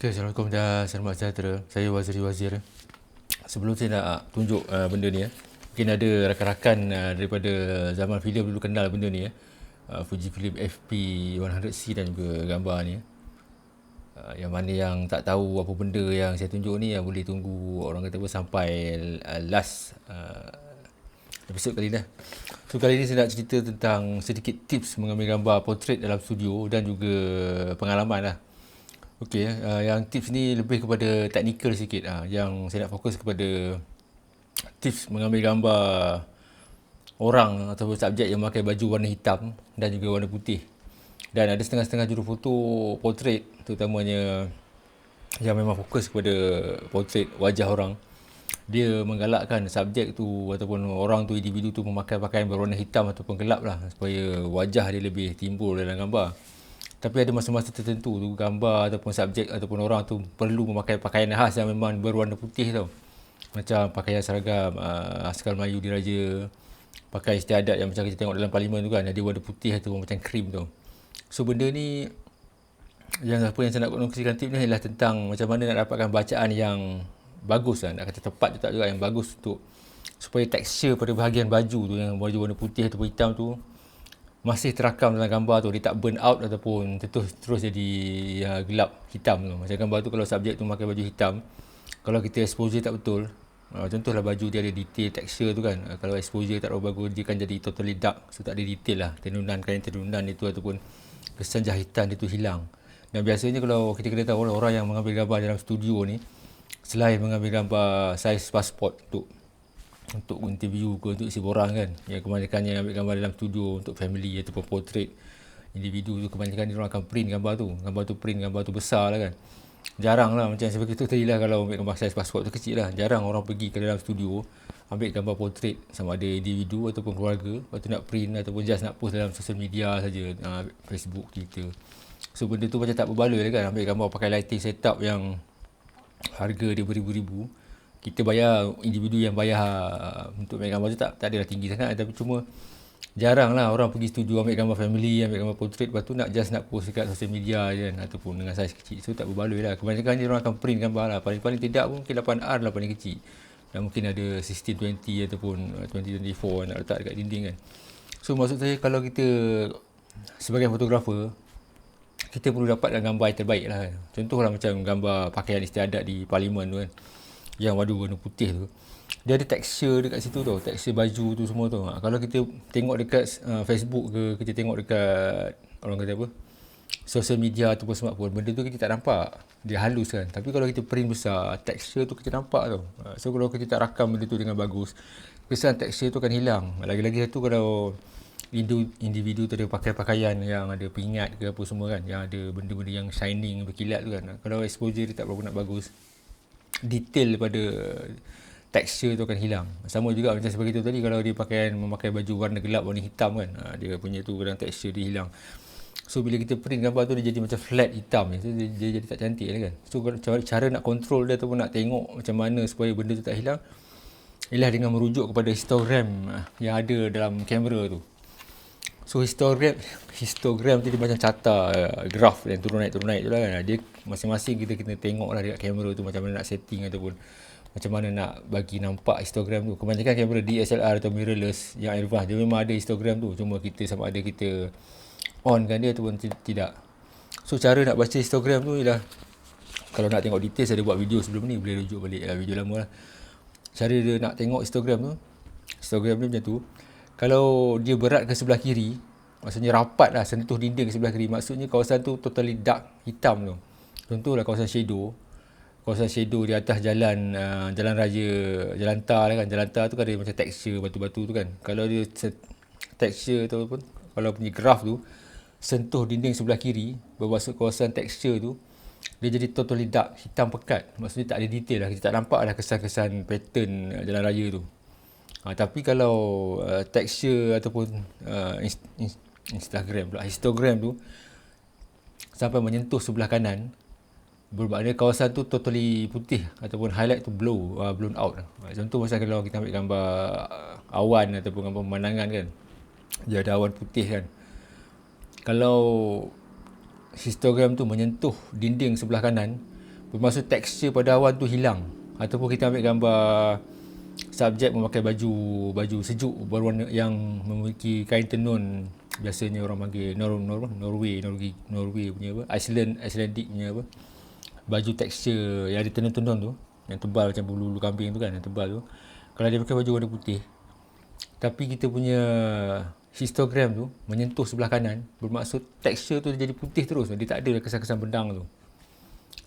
Okay, Assalamualaikum dan selamat sejahtera. Saya Waziri Wazir. Sebelum saya nak tunjuk benda ni, mungkin ada rakan-rakan daripada zaman filem dulu kenal benda ni. Fujifilm FP100C dan juga gambar ni. Yang mana yang tak tahu apa benda yang saya tunjuk ni, boleh tunggu orang kata apa sampai last episod kali ni. So kali ni saya nak cerita tentang sedikit tips mengambil gambar portrait dalam studio dan juga pengalaman lah. Okey, yang tips ni lebih kepada teknikal sikit. Yang saya nak fokus kepada tips mengambil gambar orang ataupun subjek yang memakai baju warna hitam dan juga warna putih. Dan ada setengah-setengah juru foto portrait, terutamanya yang memang fokus kepada portrait wajah orang. Dia menggalakkan subjek tu ataupun orang tu, individu tu memakai pakaian berwarna hitam ataupun gelap lah, supaya wajah dia lebih timbul dalam gambar. Tapi ada masa-masa tertentu tu gambar ataupun subjek ataupun orang tu perlu memakai pakaian khas yang memang berwarna putih tau. Macam pakaian seragam askar Melayu Diraja, pakai istiadat yang macam kita tengok dalam parlimen tu kan, dia warna putih ataupun macam krim tu. So benda ni, yang saya nak kongsikan tip ni adalah tentang macam mana nak dapatkan bacaan yang bagus lah, nak kata tepat tu tak juga, yang bagus untuk supaya tekstur pada bahagian baju tu, yang baju warna putih ataupun hitam tu masih terakam dalam gambar tu, dia tak burn out ataupun terus jadi gelap hitam tu. Macam gambar tu, kalau subjek tu pakai baju hitam, kalau kita exposure tak betul, contohlah baju dia ada detail tekstur tu kan, kalau exposure tak terlalu bagus, dia kan jadi totally dark, so tak ada detail lah, kain tenunan itu ataupun kesan jahitan dia tu hilang. Dan biasanya kalau kita kena tahu, orang yang mengambil gambar dalam studio ni, selain mengambil gambar saiz pasport untuk interview ke, untuk isi borang kan, yang kebanyakannya ambil gambar dalam studio untuk family ataupun portrait individu tu, kebanyakan dia orang akan print gambar tu besar lah kan. Jarang lah, macam seperti tu tadi lah, kalau ambil gambar saiz pasport tu kecil lah, jarang orang pergi ke dalam studio ambil gambar portrait sama ada individu ataupun keluarga, lepas tu nak print ataupun just nak post dalam social media saja, Facebook, Twitter. So benda tu macam tak berbaloi lah kan, ambil gambar pakai lighting setup yang harga dia beribu-ribu. Kita bayar, individu yang bayar untuk ambil gambar tu tak adalah tinggi sangat, tapi cuma jarang lah orang pergi studio ambil gambar family, ambil gambar portrait, lepas tu nak post dekat social media je kan, ataupun dengan saiz kecil. So tak berbaloi lah, kebanyakan dia orang akan print gambar lah, paling tidak pun mungkin 8R lah paling kecil, dan mungkin ada 1620 ataupun 2024 nak letak dekat dinding kan. So maksud saya, kalau kita sebagai fotografer, kita perlu dapatkan gambar yang terbaik lah. Contohlah macam gambar pakaian istiadat di parlimen tu kan, yang warna putih tu, dia ada tekstur dekat situ tau, tekstur baju tu semua tu. Kalau kita tengok dekat Facebook ke, kita tengok dekat orang kata apa, social media ataupun smartphone, benda tu kita tak nampak, dia halus kan. Tapi kalau kita print besar, tekstur tu kita nampak tau. So kalau kita tak rakam benda tu dengan bagus, kesan tekstur tu akan hilang. Lagi-lagi satu, kalau individu tu ada pakai pakaian yang ada pengingat ke apa semua kan, yang ada benda-benda yang shining, berkilat tu kan, kalau exposure dia tak berapa nak bagus, detail daripada tekstur tu akan hilang. Sama juga macam seperti itu tadi, kalau dia memakai baju warna gelap, warna hitam kan, dia punya tu kadang tekstur dia hilang. So bila kita print gambar tu, dia jadi macam flat hitam, so dia jadi tak cantik lah kan. So cara nak control dia ataupun nak tengok macam mana supaya benda tu tak hilang, ialah dengan merujuk kepada histogram yang ada dalam kamera tu. So histogram tu dia macam carta graf yang turun naik tu lah kan. Dia masing-masing kita kena tengok lah dekat kamera tu macam mana nak setting ataupun macam mana nak bagi nampak histogram tu. Kebanyakan kamera DSLR atau mirrorless yang advance, dia memang ada histogram tu, cuma kita sama ada kita on kan dia ataupun tidak. So cara nak baca histogram tu ialah, kalau nak tengok detail, saya ada buat video sebelum ni, boleh rujuk balik video lama lah. Cara dia nak tengok histogram dia macam tu. Kalau dia berat ke sebelah kiri, maksudnya rapat lah, sentuh dinding ke sebelah kiri, maksudnya kawasan tu totally dark, hitam tu. Contohlah kawasan shadow di atas jalan raya, jalan tar lah kan. Jalan tar tu kan ada macam tekstur batu-batu tu kan. Kalau dia tekstur tu pun, kalau punya graf tu sentuh dinding sebelah kiri, bermaksud kawasan tekstur tu dia jadi totally dark, hitam pekat. Maksudnya tak ada detail lah, kita tak nampak lah kesan-kesan pattern jalan raya tu. Tapi kalau tekstur ataupun histogram tu sampai menyentuh sebelah kanan, bermakna kawasan tu totally putih ataupun highlight tu blown out. Contoh macam kalau kita ambil gambar awan ataupun gambar pemandangan kan, dia ada awan putih kan, kalau histogram tu menyentuh dinding sebelah kanan, bermaksud tekstur pada awan tu hilang. Ataupun kita ambil gambar subjek memakai baju sejuk berwarna yang memiliki kain tenun, biasanya orang panggil Norway punya apa, Icelandic punya apa, baju tekstur yang ada tenun-tenun tu, yang tebal macam bulu kambing tu kan, yang tebal tu. Kalau dia pakai baju warna putih, tapi kita punya histogram tu menyentuh sebelah kanan, bermaksud tekstur tu jadi putih terus, dia tak ada kesan-kesan benang tu.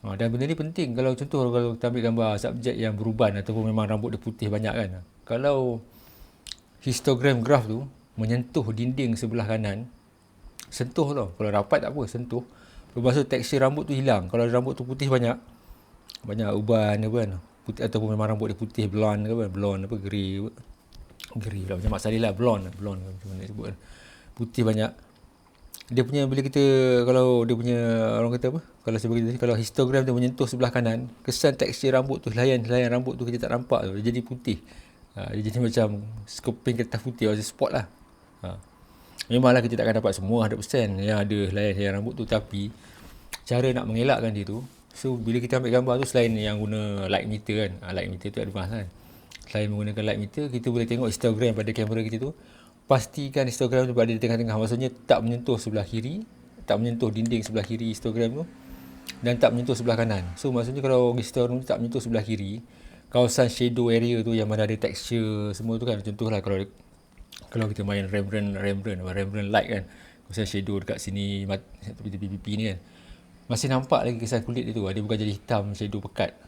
Dan benda ni penting kalau contoh kalau kita ambil gambar subjek yang beruban ataupun memang rambut dia putih banyak kan. Kalau histogram graf tu menyentuh dinding sebelah kanan, sentuh tau. Kalau rapat tak apa, sentuh. Bermaksud tekstur rambut tu hilang. Kalau rambut tu putih banyak uban apa kan. Putih, ataupun memang rambut dia putih blonde ke apa, blonde apa, grey lah macam Mak Saleh lah, blonde macam mana sebut kan. Putih banyak. Dia punya bila kita, kalau dia punya orang kata apa, kalau saya bagi kalau histogram tu menyentuh sebelah kanan, kesan tekstur rambut tu, helaian rambut tu kita tak nampak tu, dia jadi putih. Dia jadi macam skoping kertas putih, macam spot lah. Memanglah kita takkan dapat semua 100% yang ada helaian rambut tu, tapi cara nak mengelakkan dia tu, so bila kita ambil gambar tu, selain yang guna light meter kan, light meter tu advance kan, selain menggunakan light meter, kita boleh tengok histogram pada kamera kita tu. Pastikan histogram tu berada di tengah-tengah, maksudnya tak menyentuh sebelah kiri, tak menyentuh dinding sebelah kiri histogram tu, dan tak menyentuh sebelah kanan. So maksudnya kalau histogram tu tak menyentuh sebelah kiri, kawasan shadow area tu yang mana ada tekstur semua tu kan, contohlah kalau kita main Rembrandt light kan, kawasan shadow dekat sini pipi ni kan, masih nampak lagi kesan kulit dia tu, dia bukan jadi hitam shadow pekat.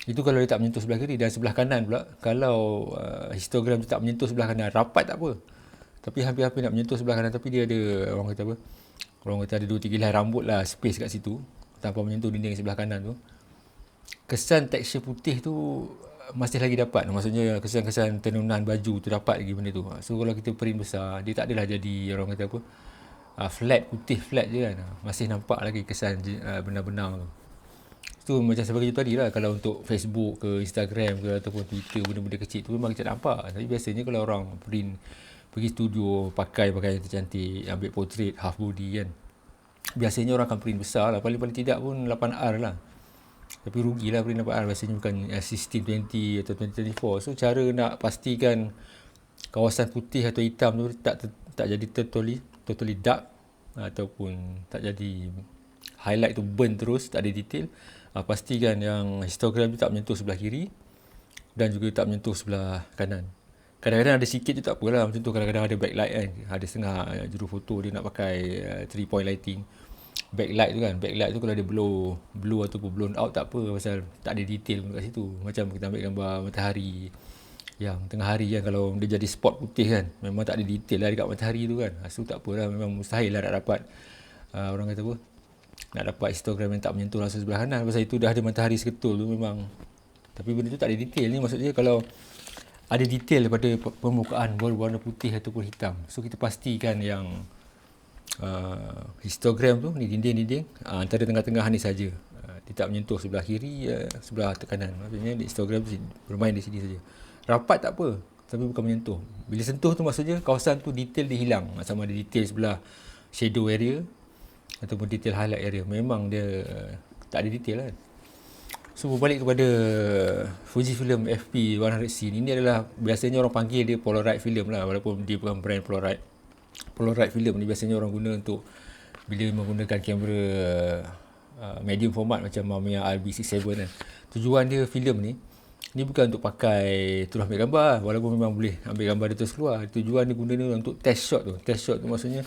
Itu kalau dia tak menyentuh sebelah kiri. Dan sebelah kanan pula, kalau histogram tu tak menyentuh sebelah kanan, rapat tak apa, tapi hampir-hampir nak menyentuh sebelah kanan, tapi dia ada orang kata ada 2-3 helai rambut lah, space kat situ tanpa menyentuh dinding sebelah kanan tu, kesan tekstur putih tu masih lagi dapat. Maksudnya kesan-kesan tenunan baju tu dapat lagi benda tu. So kalau kita print besar, dia tak adalah jadi orang kata apa, putih flat je kan, masih nampak lagi kesan benang-benang tu. Tu macam saya bagi tadi lah, kalau untuk Facebook ke Instagram ke ataupun Twitter, benda-benda kecil tu memang kita nampak. Tapi biasanya kalau orang print, pergi studio pakai pakaian tercantik, ambil portrait half body kan, biasanya orang akan print besar lah, paling-paling tidak pun 8R lah. Tapi rugilah print 8R, biasanya bukan 1620 atau 2024. So cara nak pastikan kawasan putih atau hitam tu tak jadi totally dark, ataupun tak jadi highlight tu burn terus, tak ada detail, pastikan yang histogram tu tak menyentuh sebelah kiri dan juga tak menyentuh sebelah kanan. Kadang-kadang ada sikit tu tak apalah, macam tu kadang-kadang ada backlight kan, ada setengah juru foto dia nak pakai 3 point lighting, backlight tu kan, backlight tu kalau dia blue ataupun blown out tak apa, pasal tak ada detail pun kat situ. Macam kita ambil gambar matahari yang tengah hari kan, kalau dia jadi spot putih kan, memang tak ada detail lah dekat matahari tu kan. So tak apalah, memang mustahil lah nak dapat orang kata apa, nak dapat histogram yang tak menyentuh langsung sebelah kanan, pasal itu dah ada matahari seketul tu memang. Tapi benda tu tak ada detail ni, maksudnya kalau ada detail daripada permukaan berwarna putih ataupun hitam, so kita pastikan yang histogram tu ni, dinding-dinding antara tengah-tengah ni saja, dia tak menyentuh sebelah kiri, sebelah kanan. Maksudnya histogram tu bermain di sini saja. Rapat tak apa, tapi bukan menyentuh. Bila sentuh tu maksudnya kawasan tu detail dia hilang, sama ada detail sebelah shadow area ataupun detail highlight area, memang dia tak ada detail kan. So berbalik kepada Fujifilm FP100C ni, adalah biasanya orang panggil dia Polaroid film lah, walaupun dia bukan brand Polaroid. Polaroid film ni biasanya orang guna untuk bila menggunakan kamera medium format macam Mamiya RB67 kan. Tujuan dia filem ni bukan untuk pakai terus ambil gambar, walaupun memang boleh ambil gambar dia terus keluar. Tujuan dia guna ni untuk test shot tu. Test shot tu maksudnya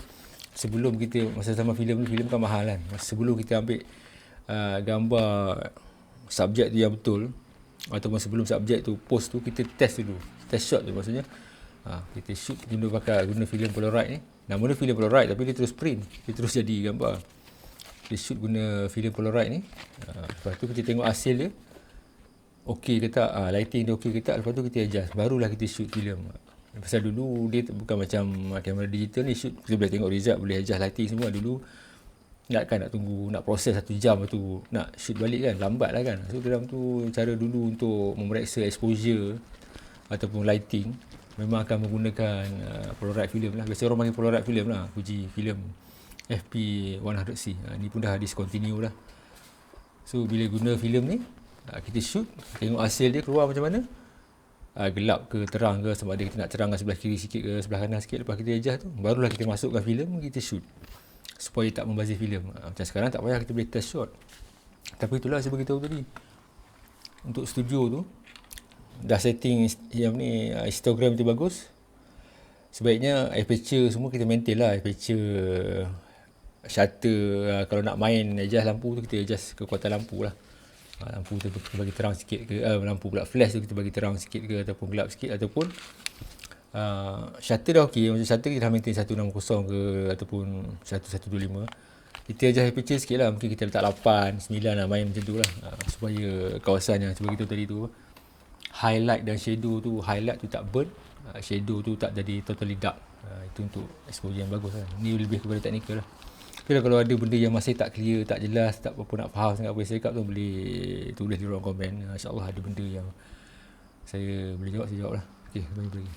sebelum kita, masa zaman filem kan mahal kan, sebelum kita ambil gambar subjek tu yang betul, ataupun sebelum subjek tu post tu, kita test dulu. Test shot tu maksudnya kita shoot guna filem Polaroid ni. Nama dia filem Polaroid, tapi dia terus print, dia terus jadi gambar. Kita shoot guna filem Polaroid ni, lepas tu kita tengok hasil dia okey ke tak, lighting dia okey ke tak, lepas tu kita adjust, barulah kita shoot filem. Pasal dulu dia bukan macam kamera digital ni, shoot kita boleh tengok result, boleh adjust lighting semua. Dulu nak tunggu, nak proses 1 jam, lepas tu nak shoot balik kan, lambat lah kan. So dalam tu cara dulu untuk memeriksa exposure ataupun lighting, memang akan menggunakan Polaroid film lah. Biasa orang panggil Polaroid film lah, Fujifilm FP100C. Ni pun dah discontinue lah. So bila guna filem ni, kita shoot, tengok hasil dia keluar macam mana, gelap ke terang ke, sama ada kita nak terangkan sebelah kiri sikit ke sebelah kanan sikit, lepas kita adjust tu barulah kita masukkan filem, kita shoot supaya tak membazir filem. Macam sekarang tak payah kita boleh test shot. Tapi itulah saya beritahu tadi, untuk studio tu dah setting yang ni, histogram tu bagus, sebaiknya aperture semua kita maintain lah, aperture, shutter, kalau nak main adjust lampu tu kita adjust kekuatan lampu lah. Lampu tu kita bagi terang sikit ke, lampu pula flash tu kita bagi terang sikit ke, ataupun gelap sikit, ataupun shutter dah okey, macam shutter kita dah maintain 160 ke ataupun 1125, kita adjust aperture sikit lah, mungkin kita letak 8, 9 lah, main macam tu lah, supaya kawasan yang sebagai tu tadi tu, highlight dan shadow tu, highlight tu tak burn, shadow tu tak jadi totally dark. Itu untuk exposure yang bagus lah. Ni lebih kepada teknikal lah. Tapi kalau ada benda yang masih tak clear, tak jelas, tak apa nak faham sangat apa yang saya cakap tu, boleh tulis di ruang komen. InsyaAllah ada benda yang saya boleh jawab, saya jawab lah. Okay, bagi.